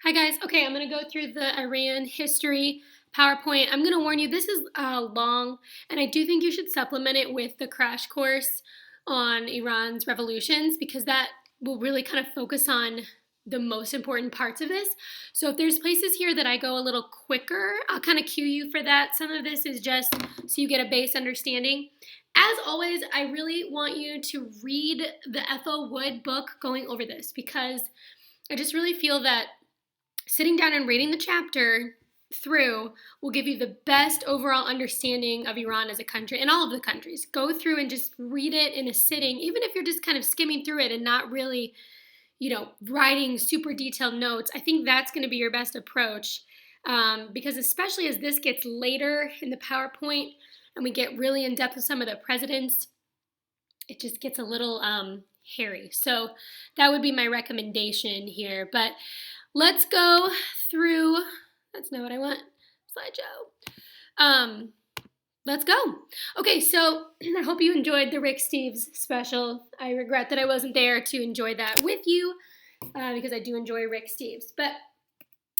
Hi guys. Okay, I'm going to go through the Iran history PowerPoint. I'm going to warn you, this is long, and I do think you should supplement it with the crash course on Iran's revolutions because that will really kind of focus on the most important parts of this. So if there's places here that I go a little quicker, I'll kind of cue you for that. Some of this is just so you get a base understanding. As always, I really want you to read the Ethel Wood book going over this because I just really feel that sitting down and reading the chapter through will give you the best overall understanding of Iran as a country and all of the countries. Go through and just read it in a sitting, even if you're just kind of skimming through it and not really, writing super detailed notes. I think that's going to be your best approach because, especially as this gets later in the PowerPoint and we get really in depth with some of the presidents, it just gets a little hairy. So that would be my recommendation here. But let's go through. That's not what I want. Slideshow. Let's go. Okay, so I hope you enjoyed the Rick Steves special. I regret that I wasn't there to enjoy that with you because I do enjoy Rick Steves. But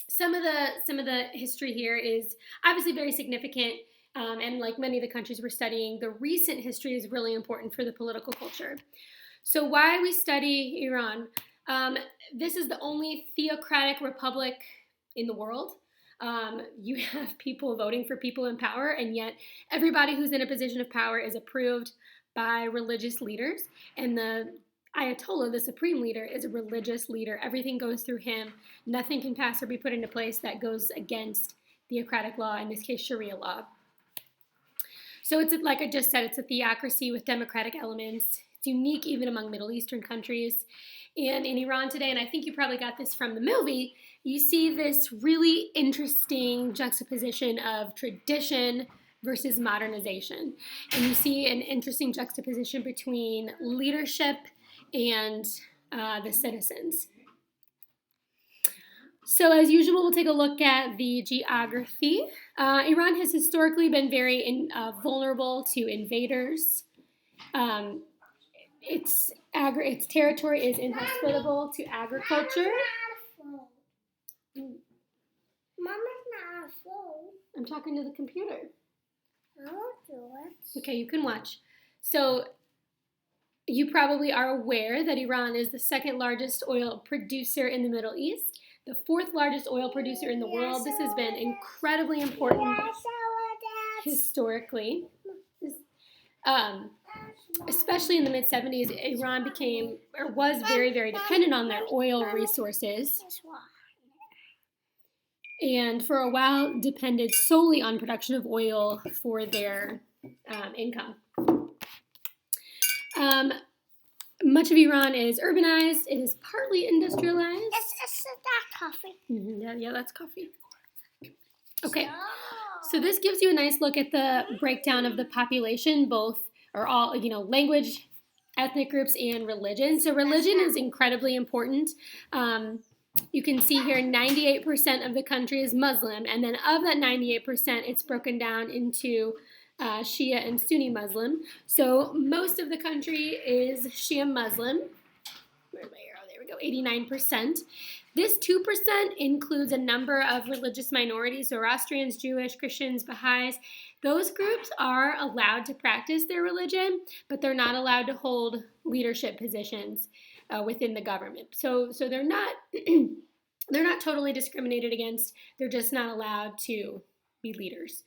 some of the history here is obviously very significant. And like many of the countries we're studying, the recent history is really important for the political culture. So why we study Iran? This is the only theocratic republic in the world. You have people voting for people in power, and yet everybody who's in a position of power is approved by religious leaders. And the Ayatollah, the supreme leader, is a religious leader. Everything goes through him. Nothing can pass or be put into place that goes against theocratic law, in this case, Sharia law. So it's like I just said, it's a theocracy with democratic elements. It's unique even among Middle Eastern countries. And in Iran today, and I think you probably got this from the movie, you see this really interesting juxtaposition of tradition versus modernization. And you see an interesting juxtaposition between leadership and the citizens. So as usual, we'll take a look at the geography. Iran has historically been very vulnerable to invaders. Um, its territory is inhospitable to agriculture. Mama's not a phone. I'm talking to the computer. I won't do it. Okay, you can watch. So you probably are aware that Iran is the second largest oil producer in the Middle East, the fourth largest oil producer in the world. This has been incredibly important historically. Especially in the mid-70s, Iran became or was very, very dependent on their oil resources. And for a while depended solely on production of oil for their income. Much of Iran is urbanized. It is partly industrialized. Is that coffee? Mm-hmm. Yeah, that's coffee. Okay, so this gives you a nice look at the breakdown of the population, both or all, language, ethnic groups, and religion. So religion is incredibly important. You can see here 98% of the country is Muslim, and then of that 98%, it's broken down into Shia and Sunni Muslim. So most of the country is Shia Muslim. Where's my arrow? There we go, 89%. This 2% includes a number of religious minorities, Zoroastrians, Jewish, Christians, Baha'is. Those groups are allowed to practice their religion, but they're not allowed to hold leadership positions within the government. So they're not they're not totally discriminated against. They're just not allowed to be leaders.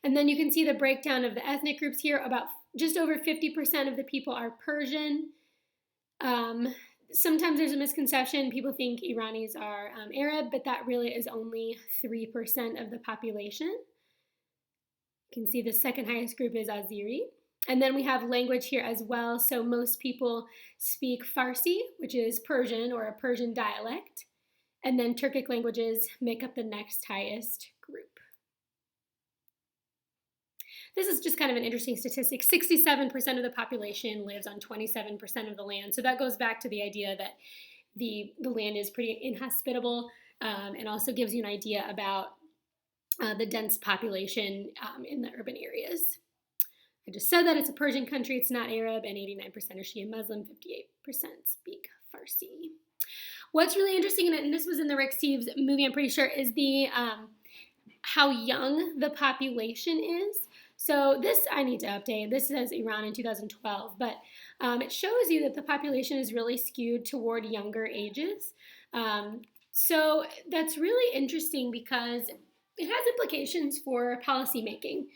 And then you can see the breakdown of the ethnic groups here. About just over 50% of the people are Persian. Sometimes there's a misconception. People think Iranis are Arab, but that really is only 3% of the population. You can see the second highest group is Azeri. And then we have language here as well. So most people speak Farsi, which is Persian or a Persian dialect. And then Turkic languages make up the next highest group. This is just kind of an interesting statistic. 67% of the population lives on 27% of the land. So that goes back to the idea that the land is pretty inhospitable and also gives you an idea about the dense population in the urban areas. I just said that it's a Persian country. It's not Arab, and 89% are Shia Muslim, 58% speak Farsi. What's really interesting, and this was in the Rick Steves movie, I'm pretty sure, is the how young the population is. So this I need to update. This says Iran in 2012, but it shows you that the population is really skewed toward younger ages. So that's really interesting because it has implications for policymaking.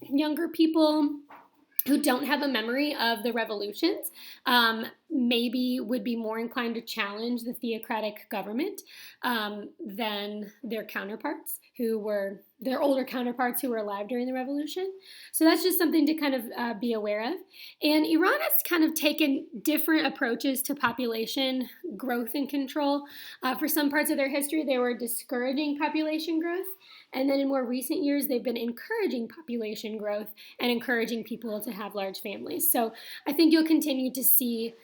Younger people who don't have a memory of the revolutions maybe would be more inclined to challenge the theocratic government than their counterparts who were their older counterparts who were alive during the revolution. So that's just something to kind of be aware of. And Iran has kind of taken different approaches to population growth and control. For some parts of their history, they were discouraging population growth. And then in more recent years, they've been encouraging population growth and encouraging people to have large families. So I think you'll continue to see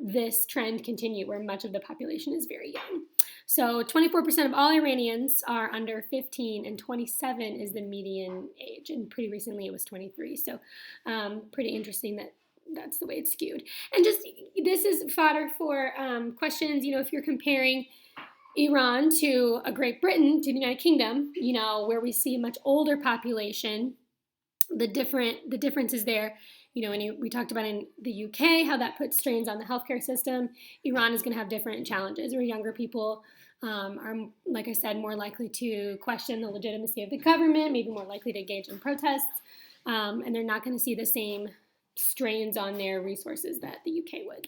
this trend continue where much of the population is very young. So 24% of all Iranians are under 15 and 27 is the median age. And pretty recently it was 23. So pretty interesting that that's the way it's skewed. And just this is fodder for questions, if you're comparing Iran to a Great Britain, to the United Kingdom, where we see a much older population, the differences there, and we talked about in the UK how that puts strains on the healthcare system. Iran is going to have different challenges where younger people are, like I said, more likely to question the legitimacy of the government, maybe more likely to engage in protests, and they're not going to see the same strains on their resources that the UK would.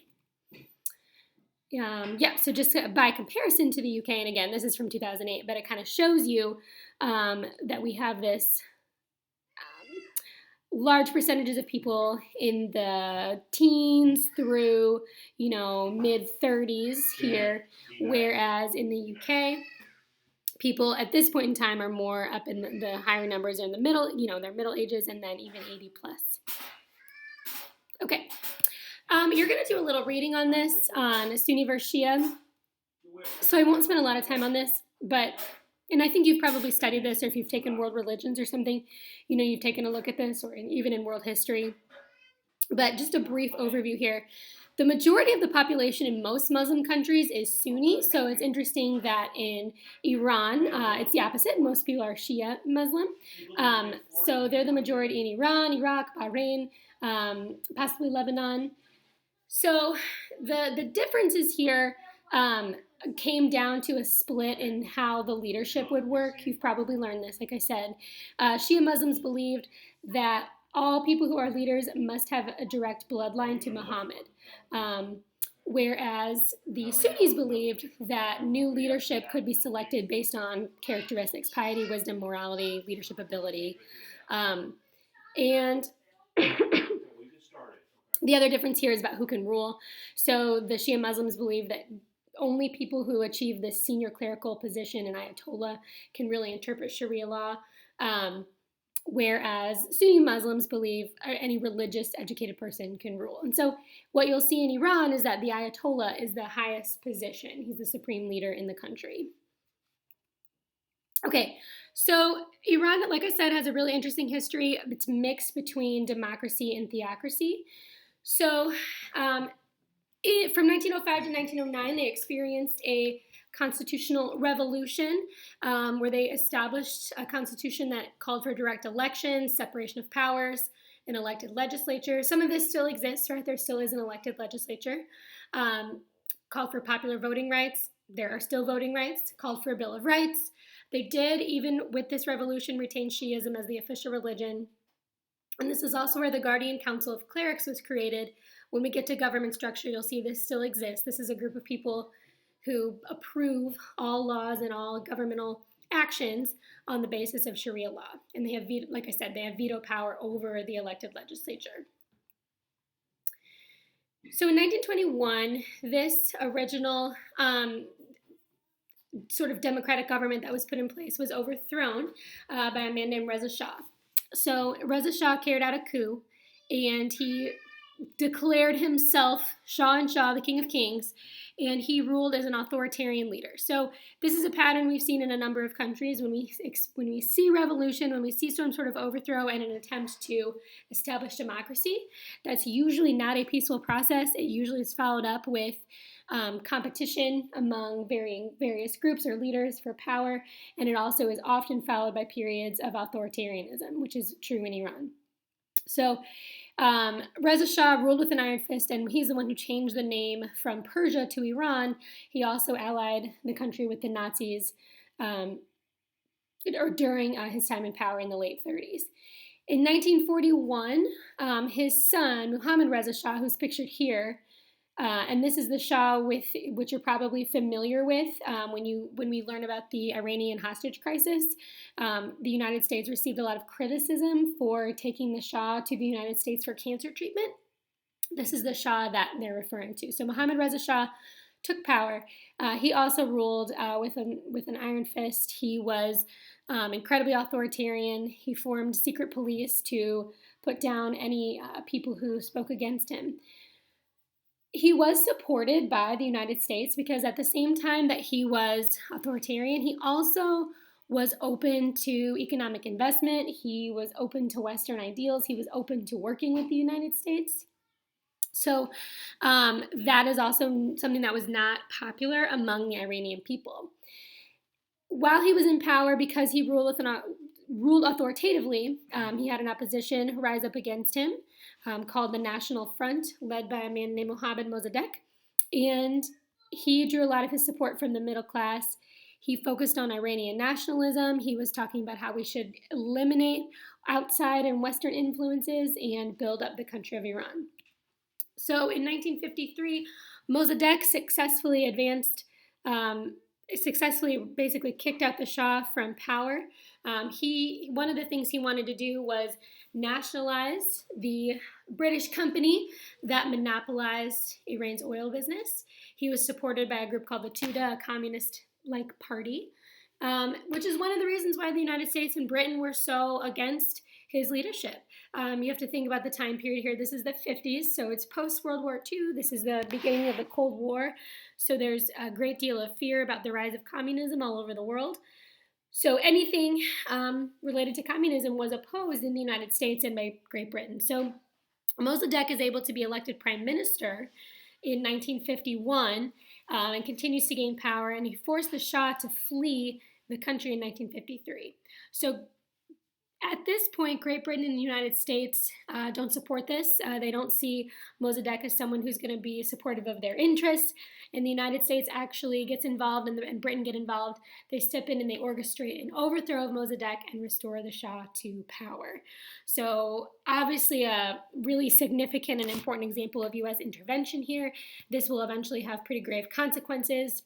So just by comparison to the UK, and again, this is from 2008, but it kind of shows you that we have this large percentages of people in the teens through, mid 30s here, whereas in the UK, people at this point in time are more up in the higher numbers, are in the middle, their middle ages, and then even 80 plus. Okay. You're going to do a little reading on this on Sunni versus Shia. So I won't spend a lot of time on this, and I think you've probably studied this, or if you've taken world religions or something, you've taken a look at this, or even in world history. But just a brief overview here. The majority of the population in most Muslim countries is Sunni, so it's interesting that in Iran, it's the opposite. Most people are Shia Muslim. So they're the majority in Iran, Iraq, Bahrain, possibly Lebanon. So the differences here came down to a split in how the leadership would work. You've probably learned this, like I said. Shia Muslims believed that all people who are leaders must have a direct bloodline to Muhammad, whereas the Sunnis believed that new leadership could be selected based on characteristics: piety, wisdom, morality, leadership ability, and the other difference here is about who can rule. So the Shia Muslims believe that only people who achieve this senior clerical position in Ayatollah can really interpret Sharia law, whereas Sunni Muslims believe any religious educated person can rule. And so what you'll see in Iran is that the Ayatollah is the highest position. He's the supreme leader in the country. Okay, so Iran, like I said, has a really interesting history. It's mixed between democracy and theocracy. So from 1905 to 1909, they experienced a constitutional revolution where they established a constitution that called for direct elections, separation of powers, an elected legislature. Some of this still exists, right? There still is an elected legislature. Called for popular voting rights. There are still voting rights. Called for a Bill of Rights. They did, even with this revolution, retain Shiism as the official religion. And this is also where the Guardian Council of Clerics was created. When we get to government structure, you'll see this still exists. This is a group of people who approve all laws and all governmental actions on the basis of Sharia law. And they have, like I said, they have veto power over the elected legislature. So in 1921, this original sort of democratic government that was put in place was overthrown by a man named Reza Shah. So Reza Shah carried out a coup, and he declared himself Shah and Shah, the King of Kings, and he ruled as an authoritarian leader. So this is a pattern we've seen in a number of countries. When we see revolution, when we see some sort of overthrow and an attempt to establish democracy, that's usually not a peaceful process. It usually is followed up with competition among various groups or leaders for power, and it also is often followed by periods of authoritarianism, which is true in Iran. So Reza Shah ruled with an iron fist, and he's the one who changed the name from Persia to Iran. He also allied the country with the Nazis or during his time in power in the late 30s. In 1941, his son, Mohammad Reza Shah, who's pictured here, and this is the Shah which you're probably familiar with when we learn about the Iranian hostage crisis. The United States received a lot of criticism for taking the Shah to the United States for cancer treatment. This is the Shah that they're referring to. So Mohammad Reza Shah took power. He also ruled with an iron fist. He was incredibly authoritarian. He formed secret police to put down any people who spoke against him. He was supported by the United States because at the same time that he was authoritarian, he also was open to economic investment. He was open to Western ideals. He was open to working with the United States. So that is also something that was not popular among the Iranian people. While he was in power, because he ruled authoritatively, he had an opposition rise up against him called the National Front, led by a man named Mohammad Mossadegh. And he drew a lot of his support from the middle class. He focused on Iranian nationalism. He was talking about how we should eliminate outside and Western influences and build up the country of Iran. So in 1953, Mossadegh successfully basically kicked out the Shah from power. One of the things he wanted to do was nationalize the British company that monopolized Iran's oil business. He was supported by a group called the Tudeh, a communist-like party, which is one of the reasons why the United States and Britain were so against his leadership. You have to think about the time period here. This is the 50s, so it's post-World War II. This is the beginning of the Cold War. So there's a great deal of fear about the rise of communism all over the world. So anything related to communism was opposed in the United States and by Great Britain. So Mossadegh is able to be elected prime minister in 1951 and continues to gain power, and he forced the Shah to flee the country in 1953. So at this point, Great Britain and the United States don't support this. They don't see Mossadegh as someone who's going to be supportive of their interests. And the United States actually gets involved and Britain get involved. They step in and they orchestrate an overthrow of Mossadegh and restore the Shah to power. So obviously a really significant and important example of U.S. intervention here. This will eventually have pretty grave consequences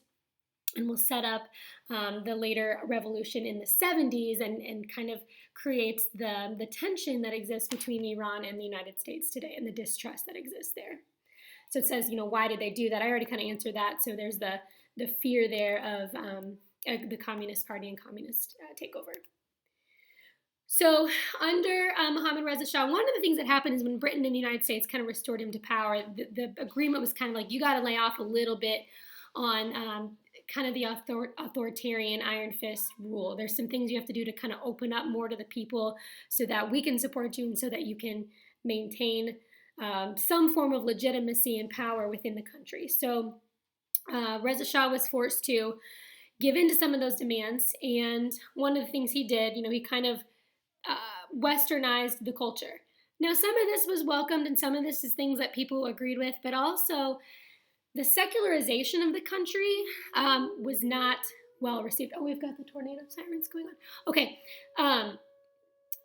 and will set up the later revolution in the 70s and kind of creates the tension that exists between Iran and the United States today and the distrust that exists there. So it says, why did they do that? I already kind of answered that. So there's the fear there of the Communist Party and communist takeover. So under Mohammad Reza Shah, one of the things that happened is when Britain and the United States kind of restored him to power, the agreement was kind of like, you got to lay off a little bit on kind of the authoritarian iron fist rule. There's some things you have to do to kind of open up more to the people so that we can support you and so that you can maintain some form of legitimacy and power within the country. So Reza Shah was forced to give in to some of those demands, and one of the things he did, he kind of westernized the culture. Now, some of this was welcomed and some of this is things that people agreed with, but also the secularization of the country was not well received. Oh, we've got the tornado sirens going on. Okay,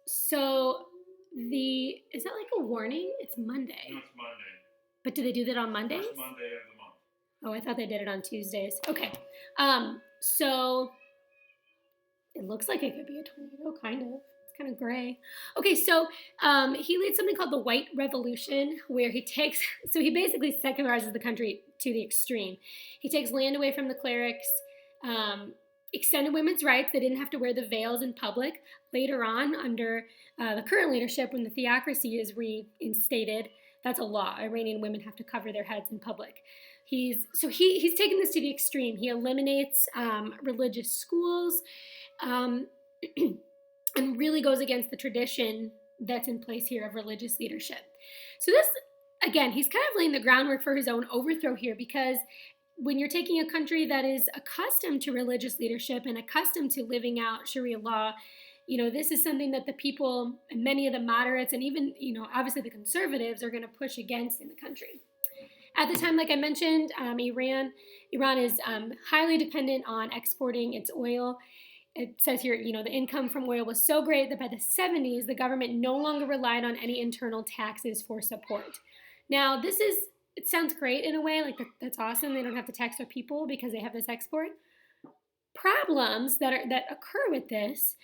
so is that like a warning? It's Monday. No, it's Monday. But do they do that on Mondays? First Monday of the month. Oh, I thought they did it on Tuesdays. Okay, so it looks like it could be a tornado, kind of. It's kind of gray. Okay, so he leads something called the White Revolution, where he basically secularizes the country to the extreme. He takes land away from the clerics, extended women's rights. They didn't have to wear the veils in public. Later on, under the current leadership, when the theocracy is reinstated, that's a law. Iranian women have to cover their heads in public. He's taken this to the extreme. He eliminates religious schools and really goes against the tradition that's in place here of religious leadership. So this, again, he's kind of laying the groundwork for his own overthrow here, because when you're taking a country that is accustomed to religious leadership and accustomed to living out Sharia law, this is something that the people, and many of the moderates, and even, obviously the conservatives are going to push against in the country. At the time, like I mentioned, Iran is highly dependent on exporting its oil. It says here, the income from oil was so great that by the 70s, the government no longer relied on any internal taxes for support. Now, it sounds great in a way, like that's awesome. They don't have to tax their people because they have this export. Problems that occur with this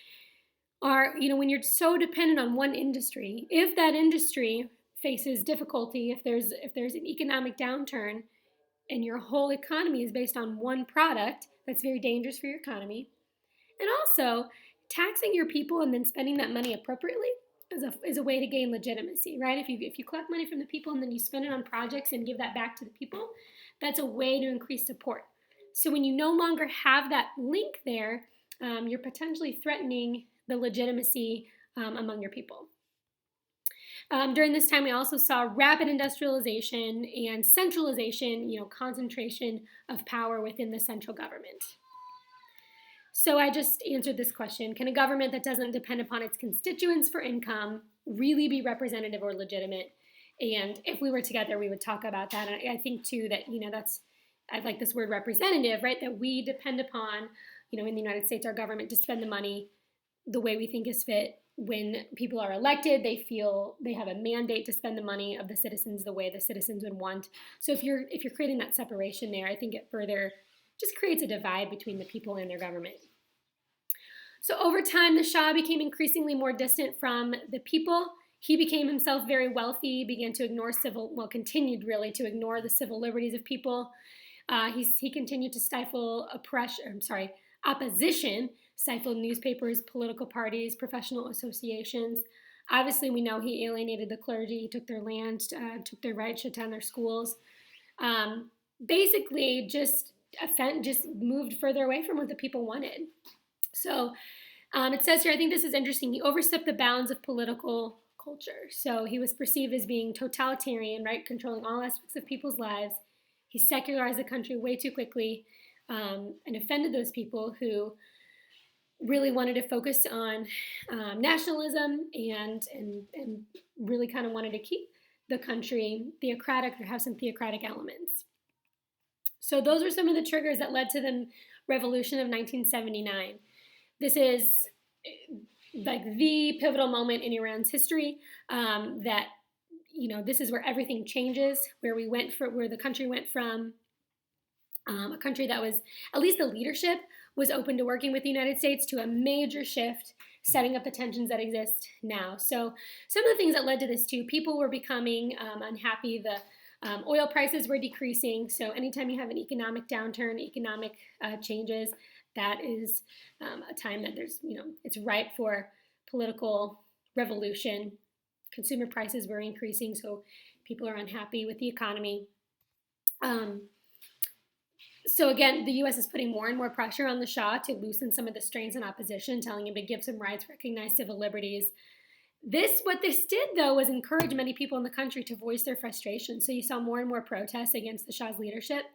are, when you're so dependent on one industry, if that industry faces difficulty, if there's an economic downturn and your whole economy is based on one product, that's very dangerous for your economy. And also, taxing your people and then spending that money appropriately is a way to gain legitimacy, right? If you collect money from the people and then you spend it on projects and give that back to the people, that's a way to increase support. So when you no longer have that link there, you're potentially threatening the legitimacy among your people. During this time, we also saw rapid industrialization and centralization, concentration of power within the central government. So I just answered this question. Can a government that doesn't depend upon its constituents for income really be representative or legitimate? And if we were together, we would talk about that. And I think, too, that, I like this word representative, right? That we depend upon, in the United States, our government to spend the money the way we think is fit. When people are elected, they feel they have a mandate to spend the money of the citizens the way the citizens would want. So if you're creating that separation there, I think it further just creates a divide between the people and their government. So over time, the Shah became increasingly more distant from the people. He became himself very wealthy, began to ignore continued really to ignore the civil liberties of people. He continued to stifle opposition, stifled newspapers, political parties, professional associations. Obviously, we know he alienated the clergy, he took their land, took their rights, shut down their schools. Basically, just moved further away from what the people wanted. So it says here, I think this is interesting, he overstepped the bounds of political culture. So he was perceived as being totalitarian, right, controlling all aspects of people's lives. He secularized the country way too quickly and offended those people who really wanted to focus on nationalism and really kind of wanted to keep the country theocratic or have some theocratic elements. So those are some of the triggers that led to the revolution of 1979. This is like the pivotal moment in Iran's history that, this is where everything changes, where the country went from a country that was, at least the leadership, was open to working with the United States to a major shift, setting up the tensions that exist now. So some of the things that led to this too, people were becoming unhappy. The oil prices were decreasing. So anytime you have an economic downturn, economic changes, that is a time that it's ripe for political revolution. Consumer prices were increasing, so people are unhappy with the economy. So again, the U.S. is putting more and more pressure on the Shah to loosen some of the strains in opposition, telling him to give some rights, recognize civil liberties. What this did, though, was encourage many people in the country to voice their frustration. So you saw more and more protests against the Shah's leadership.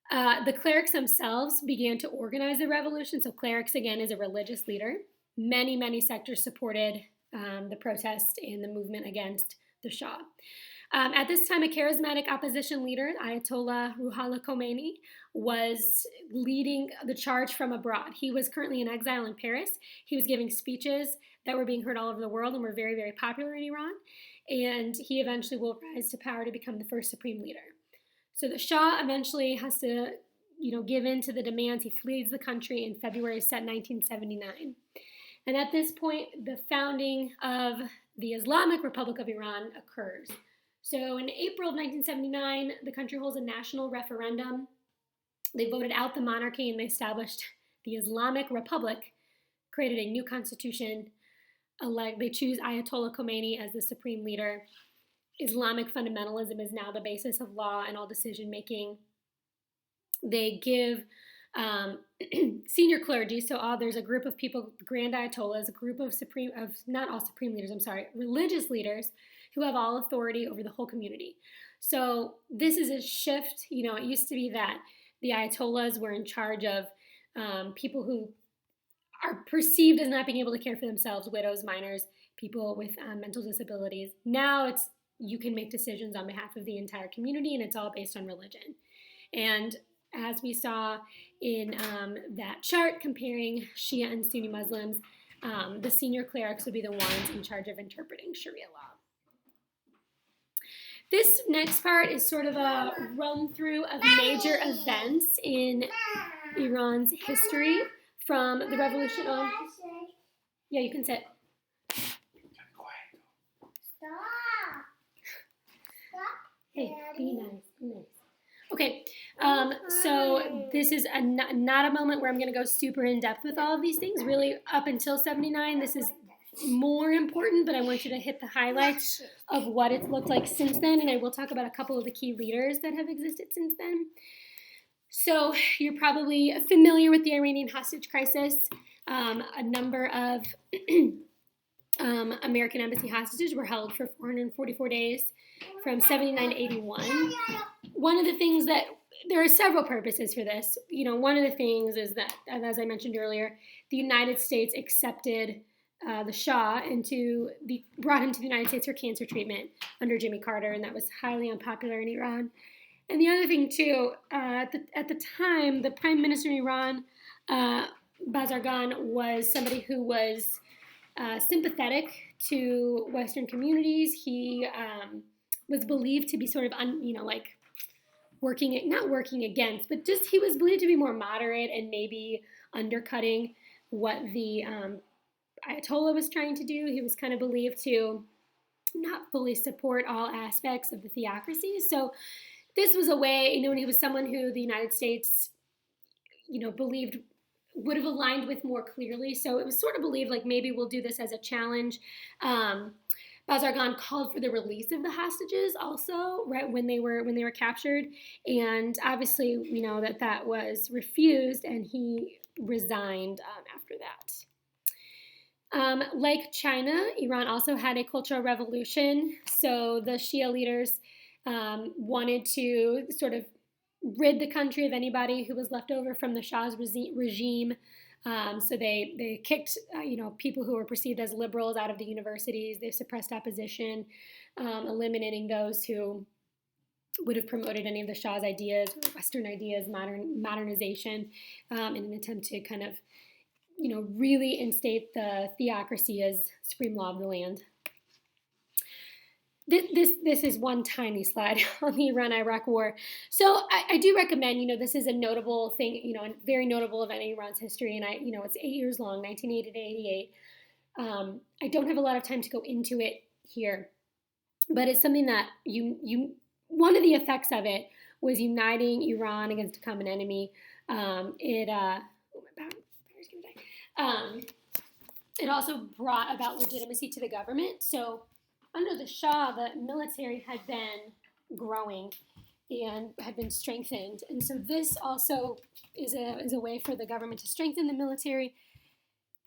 The clerics themselves began to organize the revolution. So clerics, again, is a religious leader. Many, many sectors supported the protest and the movement against the Shah. At this time, a charismatic opposition leader, Ayatollah Ruhollah Khomeini, was leading the charge from abroad. He was currently in exile in Paris. He was giving speeches that were being heard all over the world and were very, very popular in Iran. And he eventually will rise to power to become the first supreme leader. So the Shah eventually has to, give in to the demands. He flees the country in February 1979. And at this point, the founding of the Islamic Republic of Iran occurs. So in April of 1979, the country holds a national referendum. They voted out the monarchy and they established the Islamic Republic, created a new constitution. They choose Ayatollah Khomeini as the supreme leader. Islamic fundamentalism is now the basis of law and all decision making. They give senior clergy, so there's a group of people, Grand Ayatollahs, a group of religious leaders who have all authority over the whole community. So this is a shift. It used to be that the Ayatollahs were in charge of people who are perceived as not being able to care for themselves, widows, minors, people with mental disabilities. Now you can make decisions on behalf of the entire community, and it's all based on religion. And as we saw in that chart comparing Shia and Sunni Muslims, the senior clerics would be the ones in charge of interpreting Sharia law. This next part is sort of a run through of major events in Iran's history from the revolution on. Yeah, you can sit. Stop. Hey, be nice. Be nice. Okay, so this is not a moment where I'm going to go super in depth with all of these things. Really, up until 79, this is more important, but I want you to hit the highlights of what it's looked like since then, and I will talk about a couple of the key leaders that have existed since then. So you're probably familiar with the Iranian hostage crisis. A number of American embassy hostages were held for 444 days from 79 to 81. One of the things that, there are several purposes for this. One of the things is that, as I mentioned earlier, the United States accepted the Shah brought him to the United States for cancer treatment under Jimmy Carter, and that was highly unpopular in Iran. And the other thing, too, at the time, the prime minister in Iran, Bazargan, was somebody who was sympathetic to Western communities. He was believed to be sort of, not working against, but just he was believed to be more moderate and maybe undercutting what the Ayatollah was trying to do. He was kind of believed to not fully support all aspects of the theocracy. So this was a way, when he was someone who the United States, believed would have aligned with more clearly. So it was sort of believed like maybe we'll do this as a challenge. Bazargan called for the release of the hostages also, right when they were captured, and obviously we know that was refused, and he resigned after that. Like China, Iran also had a cultural revolution. So the Shia leaders wanted to sort of rid the country of anybody who was left over from the Shah's regime. So they kicked people who were perceived as liberals out of the universities. They suppressed opposition, eliminating those who would have promoted any of the Shah's ideas, Western ideas, modernization, in an attempt to kind of really instate the theocracy as supreme law of the land. This is one tiny slide on the Iran-Iraq war. So I do recommend, this is a notable thing, a very notable event in Iran's history, and it's 8 years long, 1980 to 88. I don't have a lot of time to go into it here, but it's something that one of the effects of it was uniting Iran against a common enemy. It also brought about legitimacy to the government. So under the Shah, the military had been growing and had been strengthened. And so this also is a way for the government to strengthen the military.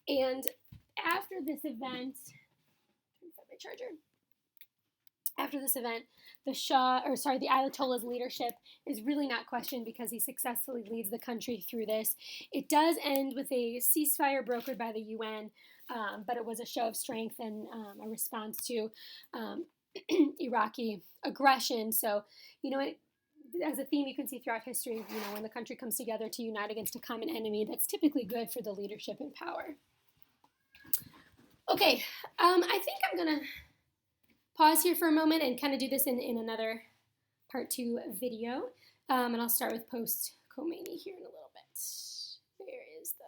And after this event, the Ayatollah's leadership is really not questioned because he successfully leads the country through this. It does end with a ceasefire brokered by the UN, but it was a show of strength and a response to Iraqi aggression. So, as a theme you can see throughout history, when the country comes together to unite against a common enemy, that's typically good for the leadership in power. Okay, I think I'm going to pause here for a moment and kind of do this in another part 2 video. And I'll start with post-Khomeini here in a little bit. Where is the